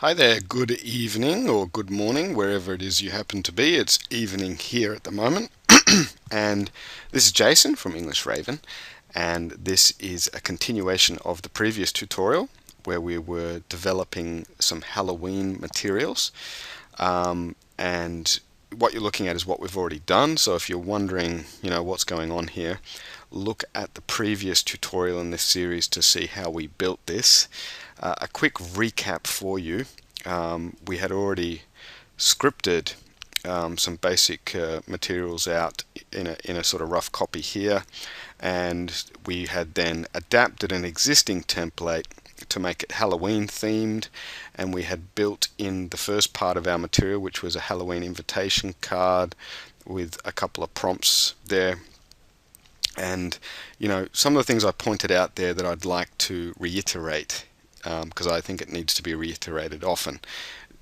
Hi there, good evening or good morning, wherever it is you happen to be. It's evening here at the moment. And this is Jason from English Raven, and this is a continuation of the previous tutorial where we were developing some Halloween materials. And what you're looking at is what we've already done. So if you're wondering, what's going on here, look at the previous tutorial in this series to see how we built this. A quick recap for you. We had already scripted some basic materials out in a sort of rough copy here, and we had then adapted an existing template to make it Halloween themed, and we had built in the first part of our material, which was a Halloween invitation card with a couple of prompts there. And some of the things I pointed out there that I'd like to reiterate, because I think it needs to be reiterated often.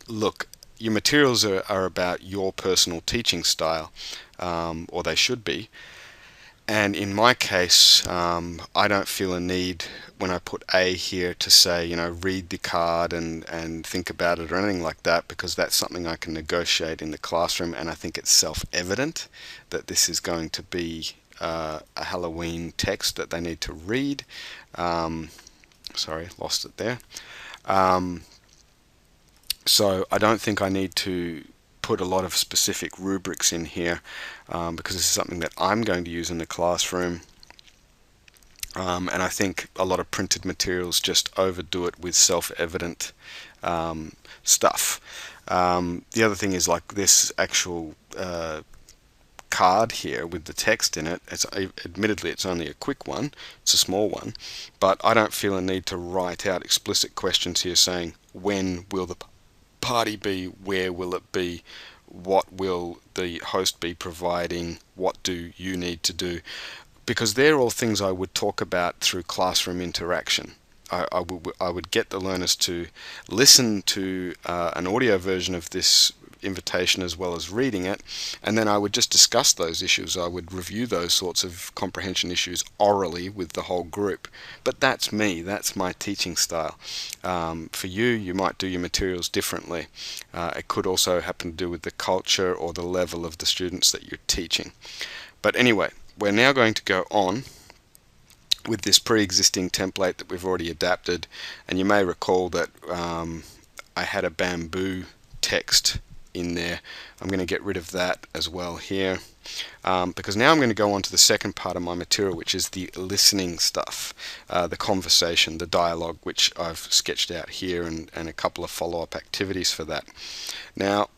Look, your materials are about your personal teaching style, or they should be. And in my case, I don't feel a need when I put A here to say, read the card and think about it or anything like that, because that's something I can negotiate in the classroom, and I think it's self-evident that this is going to be a Halloween text that they need to read. Sorry, lost it there. So I don't think I need to put a lot of specific rubrics in here, because this is something that I'm going to use in the classroom. And I think a lot of printed materials just overdo it with self-evident stuff. The other thing is, like, this actual card here with the text in it, admittedly it's only a quick one, it's a small one, but I don't feel a need to write out explicit questions here saying, when will the party be, where will it be, what will the host be providing, what do you need to do, because they're all things I would talk about through classroom interaction. I would get the learners to listen to an audio version of this invitation as well as reading it, and then I would just discuss those issues. I would review those sorts of comprehension issues orally with the whole group. But that's me, that's my teaching style. For you, you might do your materials differently. It could also happen to do with the culture or the level of the students that you're teaching. But anyway, we're now going to go on with this pre-existing template that we've already adapted, and you may recall that I had a bamboo text in there. I'm going to get rid of that as well here, because now I'm going to go on to the second part of my material, which is the listening stuff, the conversation, the dialogue, which I've sketched out here, and a couple of follow-up activities for that. Now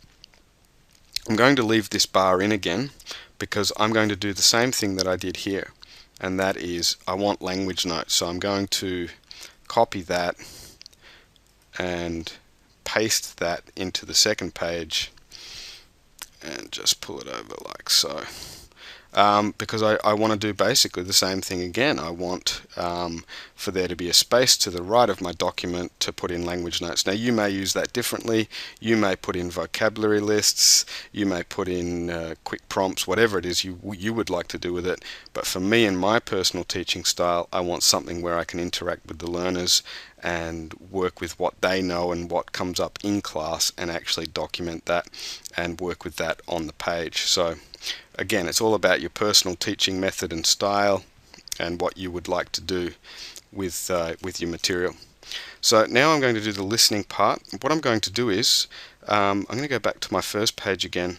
I'm going to leave this bar in again, because I'm going to do the same thing that I did here, and that is I want language notes. So I'm going to copy that and paste that into the second page and just pull it over like so, because I want to do basically the same thing again. I want for there to be a space to the right of my document to put in language notes. Now you may use that differently. You may put in vocabulary lists, you may put in quick prompts, whatever it is you would like to do with it. But for me, in my personal teaching style, I want something where I can interact with the learners and work with what they know and what comes up in class, and actually document that and work with that on the page. So again, it's all about your personal teaching method and style and what you would like to do with your material. So now I'm going to do the listening part. What I'm going to do is I'm going to go back to my first page again.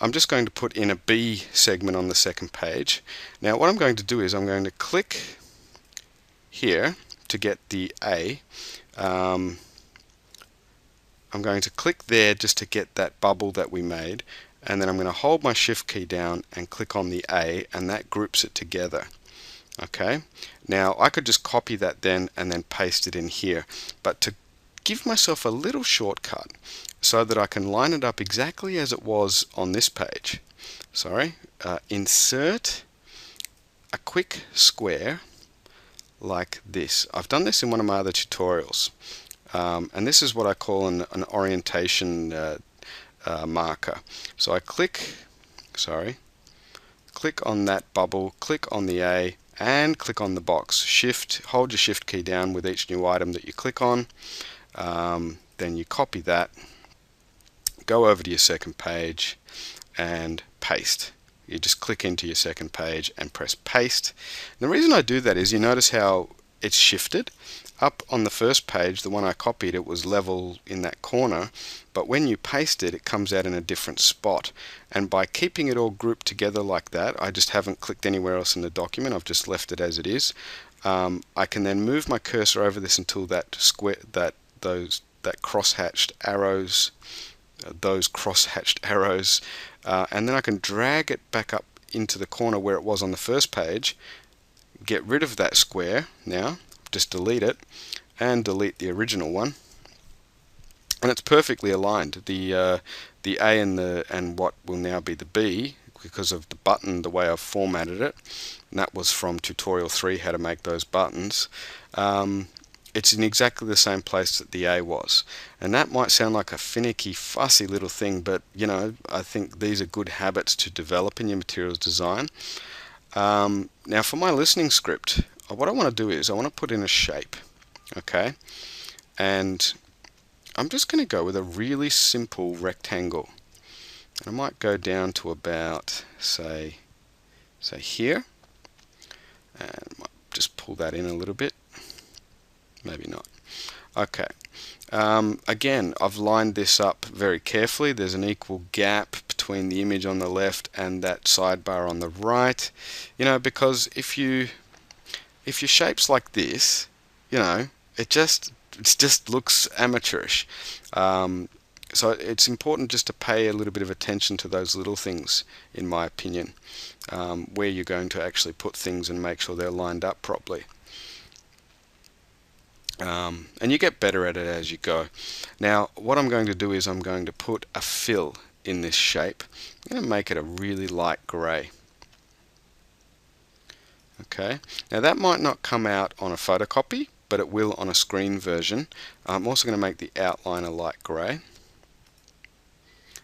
I'm just going to put in a B segment on the second page. Now what I'm going to do is I'm going to click here to get the A. I'm going to click there just to get that bubble that we made, and then I'm going to hold my shift key down and click on the A, and that groups it together. Okay, now I could just copy that then and then paste it in here, but to give myself a little shortcut so that I can line it up exactly as it was on this page, insert a quick square like this. I've done this in one of my other tutorials, and this is what I call an orientation marker. So I click on that bubble, click on the A, and click on the box. Hold your shift key down with each new item that you click on. then you copy that, go over to your second page and paste. You just click into your second page and press paste. And the reason I do that is you notice how it's shifted. Up on the first page, the one I copied, it was level in that corner, but when you paste it, it comes out in a different spot. And by keeping it all grouped together like that, I just haven't clicked anywhere else in the document, I've just left it as it is. I can then move my cursor over this until that square, that cross-hatched arrows, and then I can drag it back up into the corner where it was on the first page, get rid of that square now, just delete it, and delete the original one, and it's perfectly aligned. The A and what will now be the B, because of the button, the way I've formatted it, and that was from tutorial 3, how to make those buttons. It's in exactly the same place that the A was, and that might sound like a finicky, fussy little thing, but you know, I think these are good habits to develop in your materials design. Now for my listening script, what I want to do is I want to put in a shape, okay, and I'm just going to go with a really simple rectangle. And I might go down to about say here, and might just pull that in a little bit. Maybe not. Okay. Again, I've lined this up very carefully. There's an equal gap between the image on the left and that sidebar on the right. You know, because if your shape's like this, you know, it just looks amateurish. So it's important just to pay a little bit of attention to those little things, in my opinion, where you're going to actually put things and make sure they're lined up properly. And you get better at it as you go. Now what I'm going to do is I'm going to put a fill in this shape. I'm going to make it a really light grey. Okay, now that might not come out on a photocopy, but it will on a screen version. I'm also going to make the outline a light grey.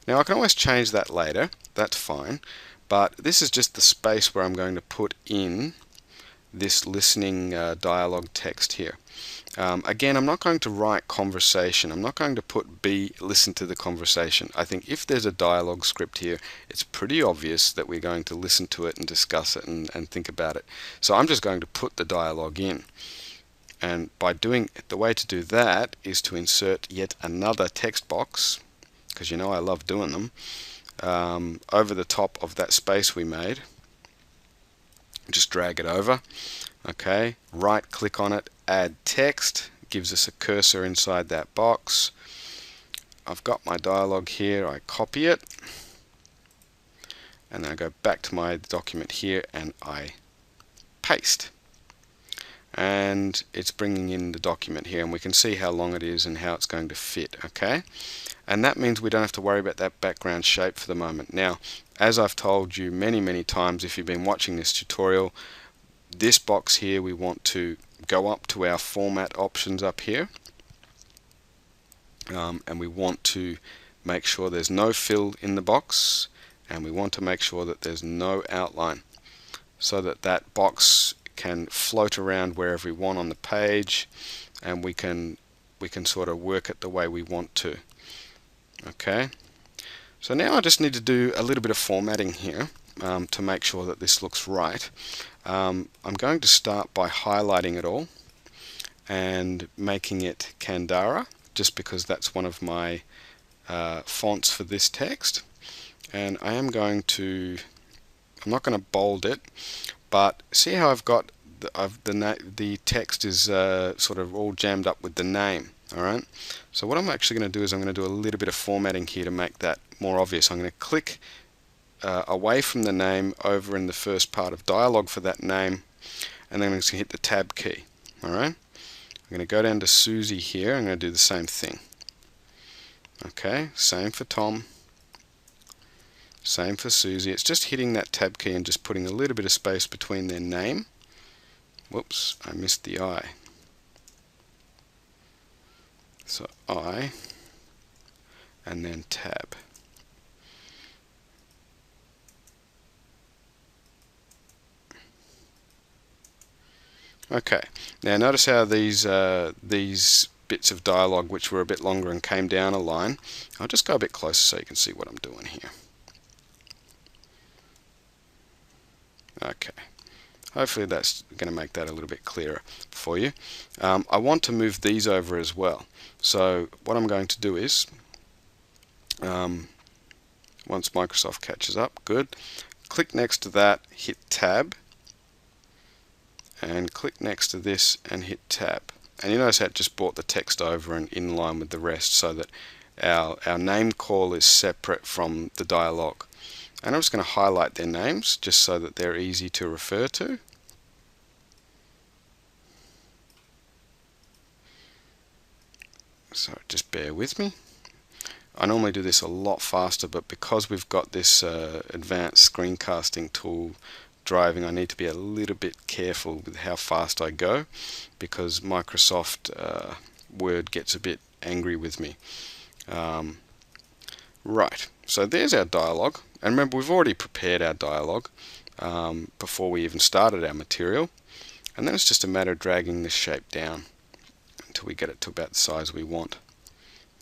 Now I can always change that later, that's fine, but this is just the space where I'm going to put in this listening dialogue text here. Again, I'm not going to write conversation. I'm not going to put listen to the conversation. I think if there's a dialogue script here, it's pretty obvious that we're going to listen to it and discuss it and think about it. So I'm just going to put the dialogue in. And by doing the way to do that is to insert yet another text box, because you know I love doing them, over the top of that space we made. Just drag it over. Okay, right click on it, add text, gives us a cursor inside that box. I've got my dialogue here, I copy it, and then I go back to my document here and I paste. And it's bringing in the document here, and we can see how long it is and how it's going to fit. Okay, and that means we don't have to worry about that background shape for the moment. Now, as I've told you many times, if you've been watching this tutorial, this box here, we want to go up to our format options up here, and we want to make sure there's no fill in the box, and we want to make sure that there's no outline, so that that box can float around wherever we want on the page, and we can sort of work it the way we want to. Okay, so now I just need to do a little bit of formatting here to make sure that this looks right. I'm going to start by highlighting it all and making it Kandara, just because that's one of my fonts for this text. And I'm not going to bold it, but see how I've got the text is sort of all jammed up with the name. Alright, so what I'm actually going to do is I'm going to do a little bit of formatting here to make that more obvious. I'm going to click away from the name over in the first part of dialogue for that name, and then I'm just going to hit the tab key. Alright, I'm going to go down to Susie here. I'm going to do the same thing. Okay, same for Tom, same for Susie. It's just hitting that tab key and just putting a little bit of space between their name. Whoops, I missed the I. So I, and then tab. Okay, now notice how these bits of dialogue which were a bit longer and came down a line. I'll just go a bit closer so you can see what I'm doing here. Okay, hopefully that's going to make that a little bit clearer for you. I want to move these over as well. So what I'm going to do is, once Microsoft catches up, good, click next to that, hit Tab, and click next to this and hit Tab. And you notice how it just brought the text over and in line with the rest, so that our name call is separate from the dialogue. And I'm just going to highlight their names just so that they're easy to refer to. So just bear with me. I normally do this a lot faster, but because we've got this advanced screencasting tool driving, I need to be a little bit careful with how fast I go, because Microsoft Word gets a bit angry with me. Right, so there's our dialogue, and remember we've already prepared our dialogue before we even started our material, and then it's just a matter of dragging this shape down until we get it to about the size we want.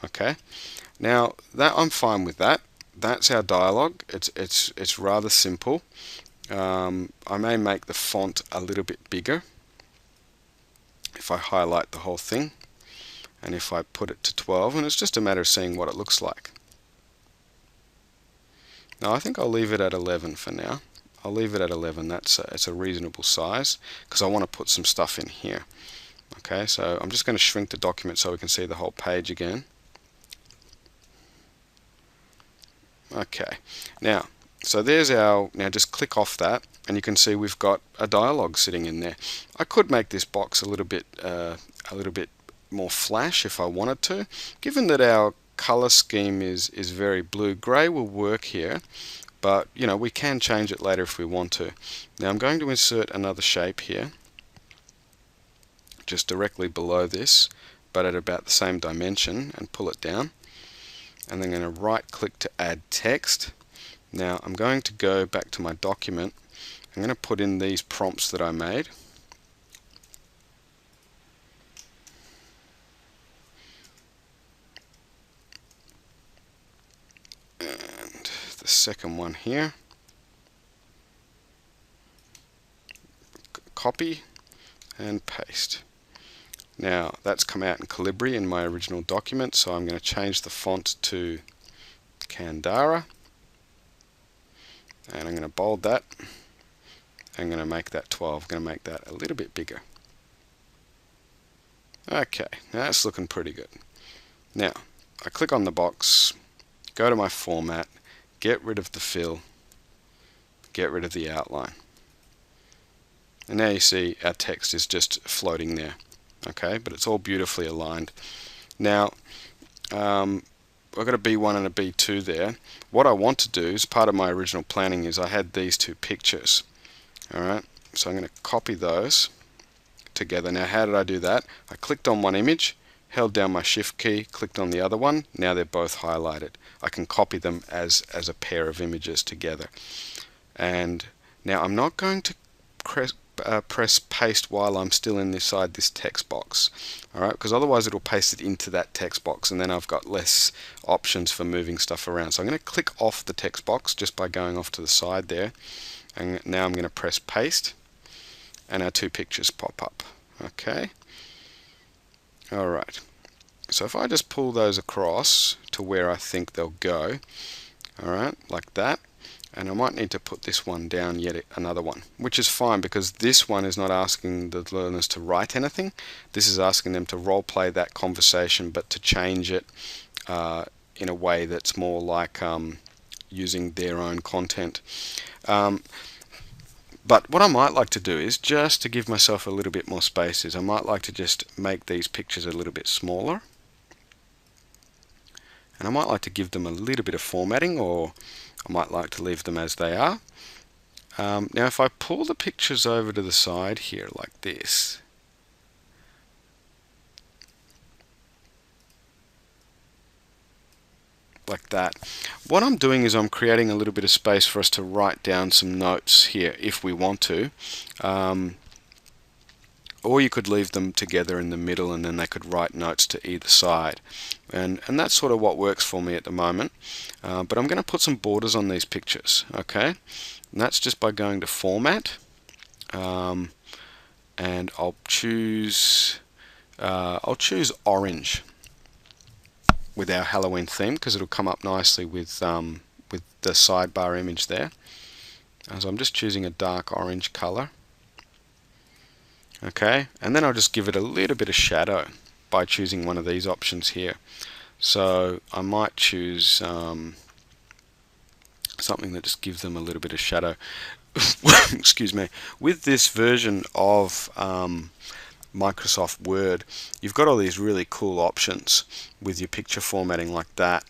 Okay, now that I'm fine with that. That's our dialogue. It's rather simple. I may make the font a little bit bigger if I highlight the whole thing, and if I put it to 12, and it's just a matter of seeing what it looks like. Now I think I'll leave it at 11 for now. I'll leave it at 11. It's a reasonable size, because I want to put some stuff in here. Okay, so I'm just going to shrink the document so we can see the whole page again. Okay, now so there's our, now just click off that and you can see we've got a dialogue sitting in there. I could make this box a little bit more flash if I wanted to. Given that our color scheme is very blue, gray will work here, but you know, we can change it later if we want to. Now I'm going to insert another shape here just directly below this, but at about the same dimension, and pull it down. And then I'm going to right click to add text. Now I'm going to go back to my document. I'm going to put in these prompts that I made. And the second one here. Copy and paste. Now that's come out in Calibri in my original document, so I'm going to change the font to Candara, and I'm going to bold that. I'm going to make that 12. I'm going to make that a little bit bigger. Okay, now that's looking pretty good. Now I click on the box, go to my format, get rid of the fill, get rid of the outline, and now you see our text is just floating there. Okay, but it's all beautifully aligned. Now I've got a B1 and a B2 there. What I want to do, as part of my original planning, is I had these two pictures. Alright, so I'm going to copy those together. Now how did I do that? I clicked on one image, held down my shift key, clicked on the other one. Now they're both highlighted. I can copy them as a pair of images together. And now I'm not going to press paste while I'm still inside this text box, alright, because otherwise it'll paste it into that text box and then I've got less options for moving stuff around. So I'm going to click off the text box just by going off to the side there, and now I'm going to press paste and our two pictures pop up. Okay, alright, so if I just pull those across to where I think they'll go, alright, like that. And I might need to put this one down yet another one, which is fine because this one is not asking the learners to write anything. This is asking them to role play that conversation, but to change it in a way that's more like using their own content. But what I might like to do is, just to give myself a little bit more space, is I might like to just make these pictures a little bit smaller. And I might like to give them a little bit of formatting, or I might like to leave them as they are. Now if I pull the pictures over to the side here like this, like that, what I'm doing is I'm creating a little bit of space for us to write down some notes here if we want to. or you could leave them together in the middle and then they could write notes to either side. And that's sort of what works for me at the moment. But I'm going to put some borders on these pictures, okay? And that's just by going to Format, and I'll choose orange with our Halloween theme, because it'll come up nicely with the sidebar image there. So I'm just choosing a dark orange color. Okay, and then I'll just give it a little bit of shadow by choosing one of these options here. So I might choose something that just gives them a little bit of shadow. Excuse me. With this version of Microsoft Word, you've got all these really cool options with your picture formatting like that.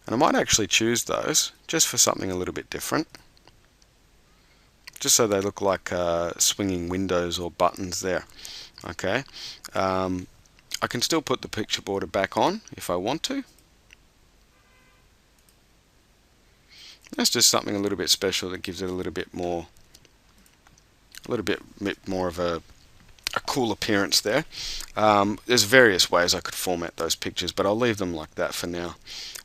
And I might actually choose those just for something a little bit different, just so they look like swinging windows or buttons there. Okay, I can still put the picture border back on if I want to. That's just something a little bit special that gives it a little bit more of a cool appearance there. There's various ways I could format those pictures, but I'll leave them like that for now.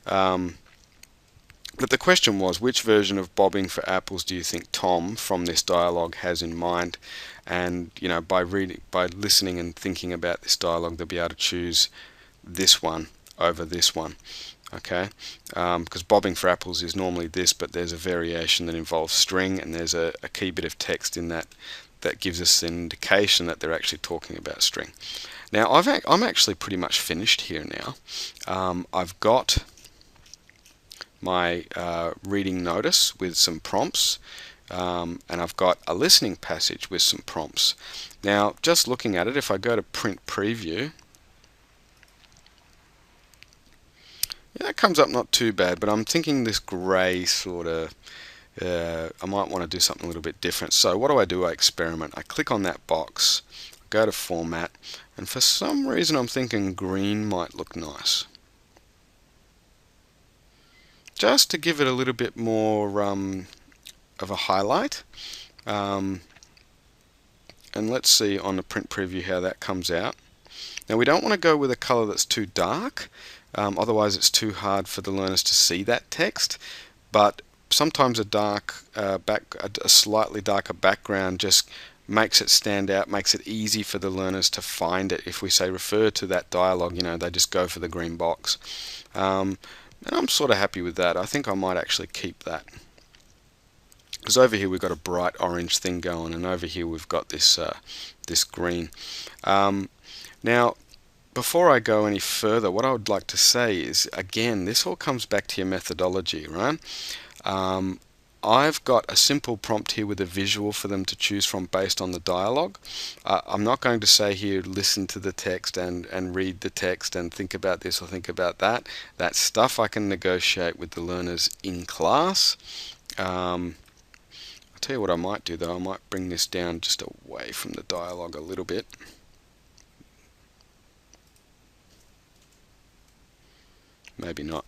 But the question was, which version of Bobbing for Apples do you think Tom from this dialogue has in mind? And by listening and thinking about this dialogue, they'll be able to choose this one over this one. Okay, because Bobbing for Apples is normally this, but there's a variation that involves string, and there's a key bit of text in that gives us an indication that they're actually talking about string. Now I'm actually pretty much finished here now. I've got my reading notice with some prompts, and I've got a listening passage with some prompts. Now, just looking at it, if I go to print preview, yeah, that comes up not too bad, but I'm thinking this grey sort of, I might want to do something a little bit different. So what do? I experiment. I click on that box, go to Format, and for some reason I'm thinking green might look nice, just to give it a little bit more of a highlight. And let's see on the print preview how that comes out. Now, we don't want to go with a color that's too dark, otherwise it's too hard for the learners to see that text. But sometimes a slightly darker background just makes it stand out, makes it easy for the learners to find it. If we say refer to that dialogue, they just go for the green box. And I'm sort of happy with that. I think I might actually keep that, because over here we've got a bright orange thing going, and over here we've got this this green. Now, before I go any further, what I would like to say is, again, this all comes back to your methodology, right? I've got a simple prompt here with a visual for them to choose from based on the dialogue. I'm not going to say here, listen to the text and read the text and think about this or think about that. That stuff I can negotiate with the learners in class. I'll tell you what I might do though, I might bring this down just away from the dialogue a little bit. Maybe not.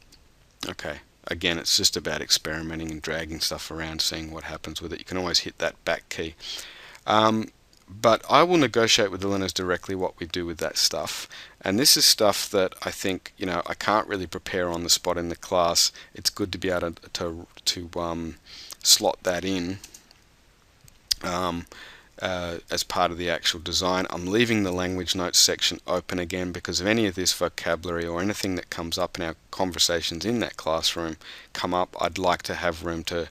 Okay. Again, it's just about experimenting and dragging stuff around, seeing what happens with it. You can always hit that back key. But I will negotiate with the learners directly what we do with that stuff. And this is stuff that I think, I can't really prepare on the spot in the class. It's good to be able to slot that in as part of the actual design. I'm leaving the language notes section open again, because if any of this vocabulary or anything that comes up in our conversations in that classroom come up, I'd like to have room to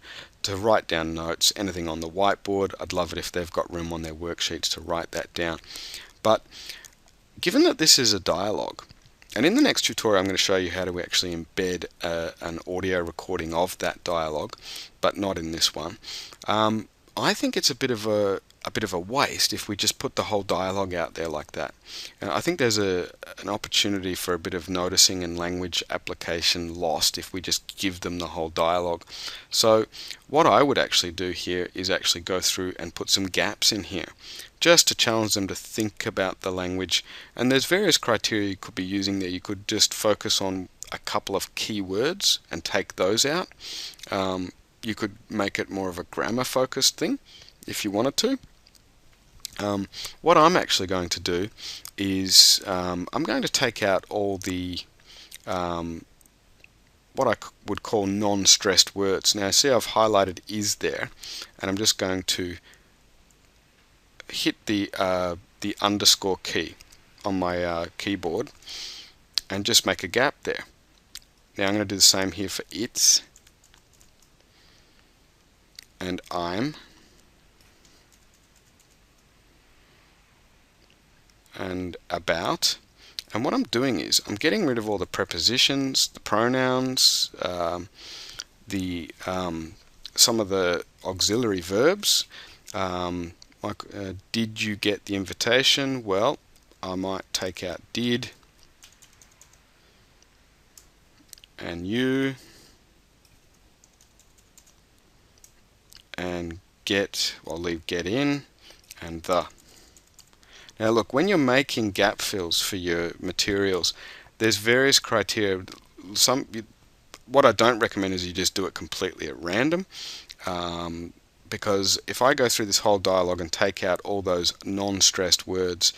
write down notes. Anything on the whiteboard, I'd love it if they've got room on their worksheets to write that down. But given that this is a dialogue, and in the next tutorial I'm going to show you how to actually embed an audio recording of that dialogue, but not in this one. I think it's a bit of a waste if we just put the whole dialogue out there like that. I think there's an opportunity for a bit of noticing and language application lost if we just give them the whole dialogue. So what I would actually do here is actually go through and put some gaps in here, just to challenge them to think about the language. And there's various criteria you could be using there. You could just focus on a couple of key words and take those out. You could make it more of a grammar focused thing if you wanted to. What I'm actually going to do is I'm going to take out all the what I would call non-stressed words. Now see I've highlighted is there, and I'm just going to hit the underscore key on my keyboard and just make a gap there. Now I'm going to do the same here for it's and I'm and about. And what I'm doing is I'm getting rid of all the prepositions, the pronouns, the some of the auxiliary verbs. Like, did you get the invitation? Well, I might take out did and you and get, I'll leave get in and the. Now look, when you're making gap fills for your materials, there's various criteria. What I don't recommend is you just do it completely at random, because if I go through this whole dialogue and take out all those non-stressed words,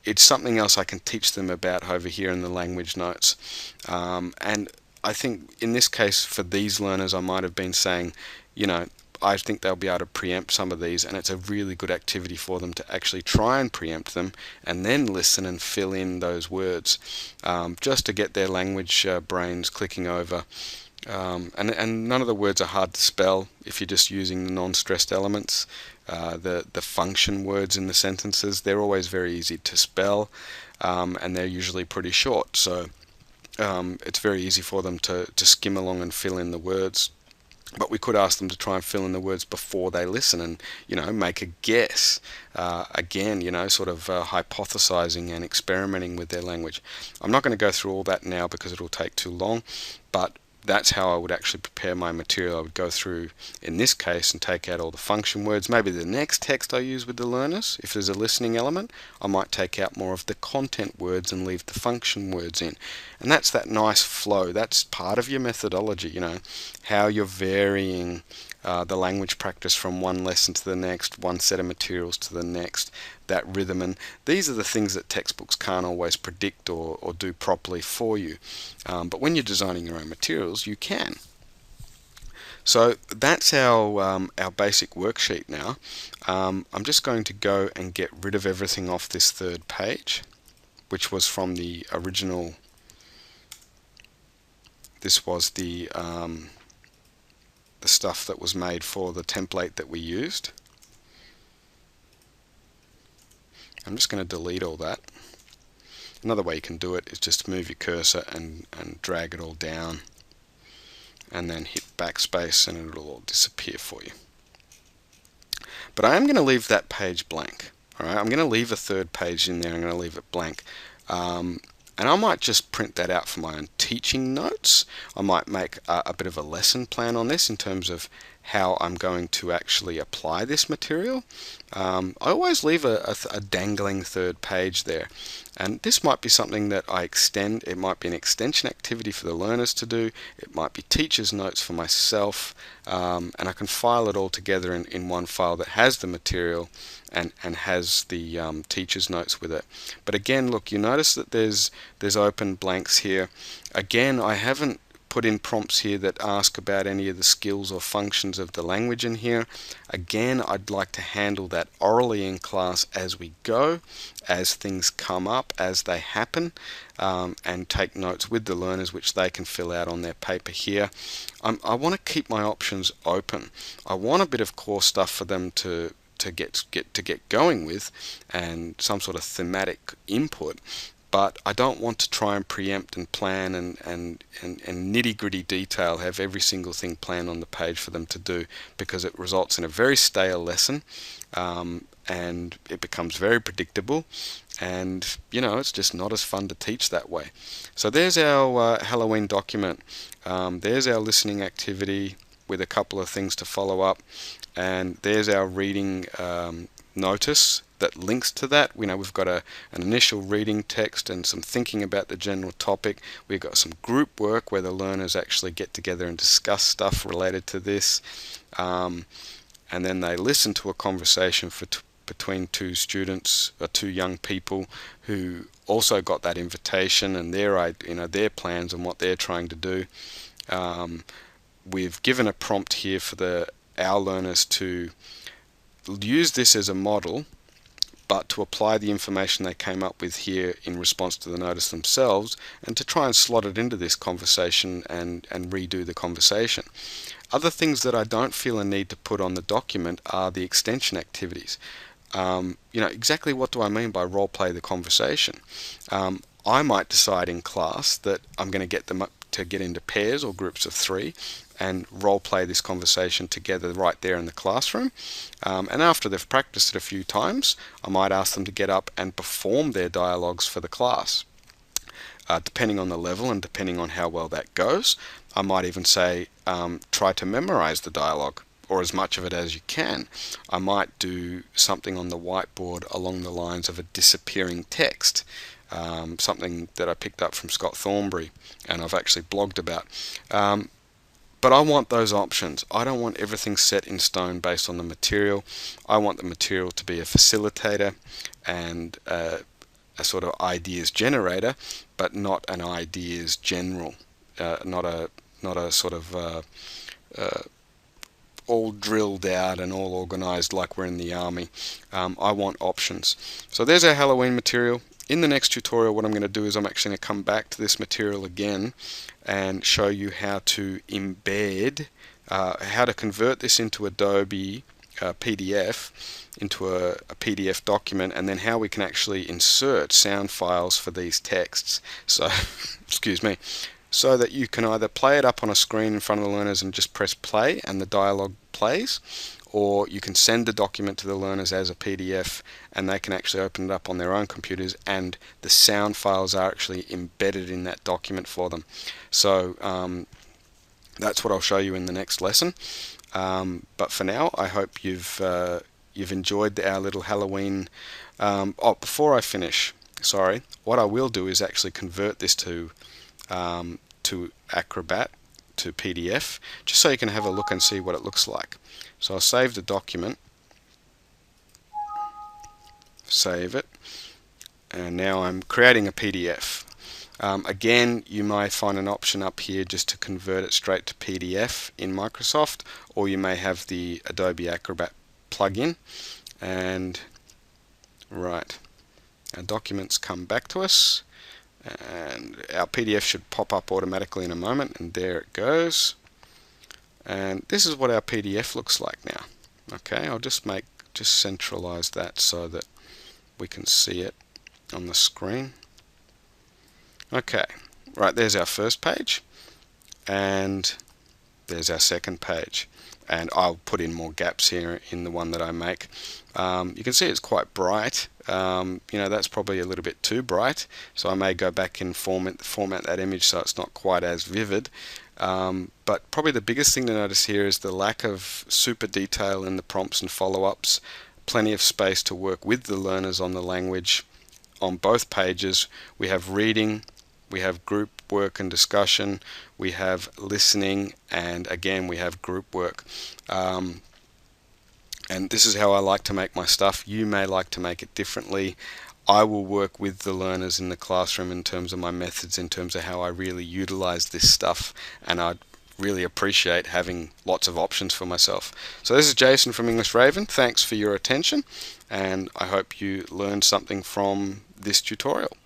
it's something else I can teach them about over here in the language notes. And I think in this case for these learners I might have been saying, you know, I think they'll be able to preempt some of these, and it's a really good activity for them to actually try and preempt them and then listen and fill in those words, just to get their language brains clicking over. And none of the words are hard to spell if you're just using the non-stressed elements. The function words in the sentences, they're always very easy to spell, and they're usually pretty short. So it's very easy for them to skim along and fill in the words. But we could ask them to try and fill in the words before they listen and, you know, make a guess. Again, you know, sort of hypothesizing and experimenting with their language. I'm not going to go through all that now because it'll take too long, but that's how I would actually prepare my material. I would go through, in this case, and take out all the function words. Maybe the next text I use with the learners, if there's a listening element, I might take out more of the content words and leave the function words in. And that's that nice flow. That's part of your methodology, you know, how you're varying the language practice from one lesson to the next, one set of materials to the next, that rhythm. And these are the things that textbooks can't always predict or do properly for you. But when you're designing your own materials, you can. So that's our basic worksheet now. I'm just going to go and get rid of everything off this third page, which was from the original. This was the stuff that was made for the template that we used. I'm just going to delete all that. Another way you can do it is just move your cursor and drag it all down and then hit backspace and it'll all disappear for you. But I am going to leave that page blank. Alright, I'm going to leave a third page in there. I'm going to leave it blank. And I might just print that out for my own teaching notes. I might make a bit of a lesson plan on this in terms of how I'm going to actually apply this material. I always leave a dangling third page there. And this might be something that I extend. It might be an extension activity for the learners to do. It might be teacher's notes for myself. And I can file it all together in one file that has the material and has the teacher's notes with it. But again, look, you notice that there's open blanks here. Again, I haven't put in prompts here that ask about any of the skills or functions of the language in here. Again, I'd like to handle that orally in class as we go, as things come up, as they happen, and take notes with the learners which they can fill out on their paper here. I want to keep my options open. I want a bit of core stuff for them to get going with and some sort of thematic input, but I don't want to try and preempt and plan and nitty-gritty detail, have every single thing planned on the page for them to do, because it results in a very stale lesson, and it becomes very predictable, and you know, it's just not as fun to teach that way. So there's our Halloween document. There's our listening activity with a couple of things to follow up, and there's our reading notice that links to that. You know, we've got an initial reading text and some thinking about the general topic. We've got some group work where the learners actually get together and discuss stuff related to this, and then they listen to a conversation for between two students or two young people who also got that invitation and their plans and what they're trying to do. We've given a prompt here for our learners to use this as a model, but to apply the information they came up with here in response to the notice themselves, and to try and slot it into this conversation and redo the conversation. Other things that I don't feel a need to put on the document are the extension activities. Exactly what do I mean by role play the conversation? I might decide in class that I'm going to get them up to get into pairs or groups of 3 and role play this conversation together right there in the classroom. And after they've practiced it a few times, I might ask them to get up and perform their dialogues for the class. Depending on the level and depending on how well that goes, I might even say try to memorize the dialogue, or as much of it as you can. I might do something on the whiteboard along the lines of a disappearing text, something that I picked up from Scott Thornbury and I've actually blogged about. But I want those options. I don't want everything set in stone based on the material. I want the material to be a facilitator and a sort of ideas generator, but not an ideas general, not a sort of all drilled out and all organized like we're in the army. I want options. So there's our Halloween material. In the next tutorial, what I'm going to do is I'm actually going to come back to this material again and show you how to embed, how to convert this into Adobe PDF, into a PDF document, and then how we can actually insert sound files for these texts. So, excuse me, so that you can either play it up on a screen in front of the learners and just press play and the dialogue plays, or you can send the document to the learners as a PDF and they can actually open it up on their own computers and the sound files are actually embedded in that document for them. So that's what I'll show you in the next lesson. But for now, I hope you've enjoyed our little Halloween. Before I finish, sorry, what I will do is actually convert this to Acrobat, to PDF, just so you can have a look and see what it looks like. So I'll save the document, save it, and now I'm creating a PDF. Again, you might find an option up here just to convert it straight to PDF in Microsoft, or you may have the Adobe Acrobat plugin. And right, our documents come back to us, and our PDF should pop up automatically in a moment, and there it goes. And this is what our PDF looks like now. Okay, I'll just centralize that so that we can see it on the screen. Okay, right, there's our first page and there's our second page, and I'll put in more gaps here in the one that I make. You can see it's quite bright. That's probably a little bit too bright, so I may go back and format that image so it's not quite as vivid. But probably the biggest thing to notice here is the lack of super detail in the prompts and follow-ups. Plenty of space to work with the learners on the language. On both pages we have reading, we have group work and discussion, we have listening, and again we have group work. And this is how I like to make my stuff. You may like to make it differently. I will work with the learners in the classroom in terms of my methods, in terms of how I really utilize this stuff, and I'd really appreciate having lots of options for myself. So this is Jason from English Raven. Thanks for your attention, and I hope you learned something from this tutorial.